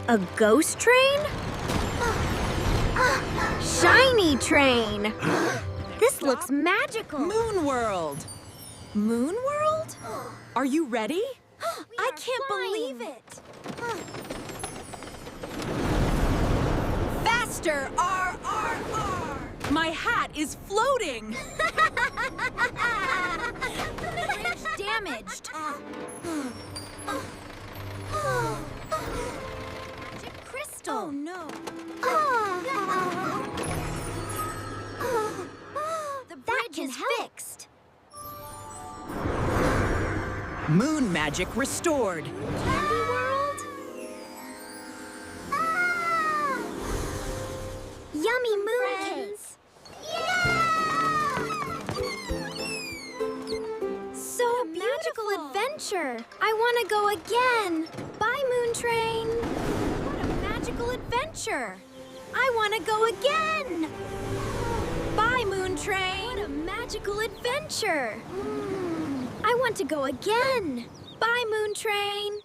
A ghost train? Shiny train! This looks magical. Moon World! Moon World? Are you ready? I can't believe it. Faster! R! My hat is floating! The bridge damaged. Magic crystal. Oh no. The bridge is fixed. Moon magic restored. Candy World? Yummy moon cakes. So magical adventure. I want to go again. Bye, Moon Train. What a magical adventure. I want to go again. Bye, Moon Train. What a magical adventure. I want to go again. Bye, Moon Train.